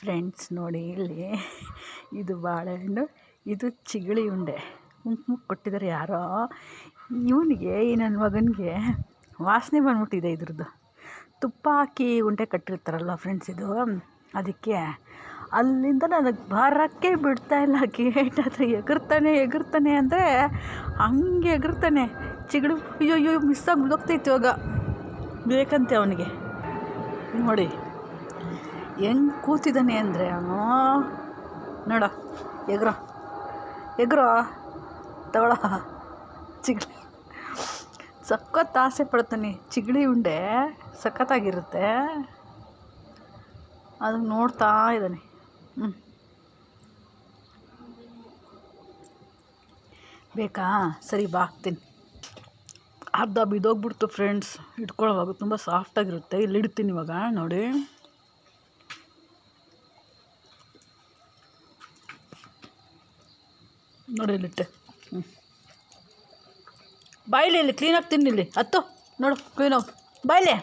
Friends ನೋಡಿ ಇಲ್ಲಿ ಇದು ಬಾಳೆಹಣ್ಣು, ಇದು ಚಿಗಳಿ ಉಂಡೆ ಕುಂಕುಮಕ್ಕೆ ಕೊಟ್ಟಿದ್ದಾರೆ ಯಾರೋ. ಇವನಿಗೆ ಈ ನನ್ನ ಮಗನಿಗೆ ವಾಸನೆ ಬಂದ್ಬಿಟ್ಟಿದೆ ಇದ್ರದ್ದು. ತುಪ್ಪ ಹಾಕಿ ಉಂಡೆ ಕಟ್ಟಿರ್ತಾರಲ್ಲ ಫ್ರೆಂಡ್ಸ್, ಇದು ಅದಕ್ಕೆ ಅಲ್ಲಿಂದ ನನಗೆ ಬರೋಕ್ಕೆ ಬಿಡ್ತಾಯಿಲ್ಲ. ಗೇಟ್ ಹತ್ರ ಎಗರ್ತಾನೆ ಅಂದರೆ ಹಂಗೆ ಎಗರ್ತಾನೆ. ಚಿಗಳಿ ಅಯ್ಯೋ ಮಿಸ್ಸಾಗಿ ಬಿದ್ದೋಗ್ತೈತಿ ಇವಾಗ, ಬೇಕಂತೆ ಅವನಿಗೆ. ನೋಡಿ ಹೆಂಗೆ ಕೂತಿದ್ದಾನೆ ಅಂದರೆ ಅವನು, ನೋಡ ಎಗ್ರೋ ತಗೊಳ. ಚಿಗಳಿ ಸಖತ್ ಆಸೆ ಪಡ್ತಾನೆ. ಚಿಗಳಿ ಉಂಡೆ ಸಖತ್ತಾಗಿರುತ್ತೆ, ಅದನ್ನು ನೋಡ್ತಾ ಇದ್ದಾನೆ. ಬೇಕಾ? ಸರಿ ಬಾ ಹಾಕ್ತೀನಿ. ಅರ್ಧ ಬಿದ್ದೋಗ್ಬಿಡ್ತು ಫ್ರೆಂಡ್ಸ್, ಇಟ್ಕೊಳ್ಳೋವಾಗ ತುಂಬ ಸಾಫ್ಟಾಗಿರುತ್ತೆ. ಇಲ್ಲಿ ಇಡ್ತೀನಿ ಇವಾಗ. ನೋಡಿ ಇಲ್ಲಿಟ್ಟೆ. ಬಾಯ್ಲಿ ಇಲ್ಲಿ ಕ್ಲೀನಾಗಿ ತಿನ್ನಿಲ್ಲಿ ಹತ್ತು ನೋಡು ಕ್ಲೀನಾಗಿ ಬಾಯ್ಲಿ.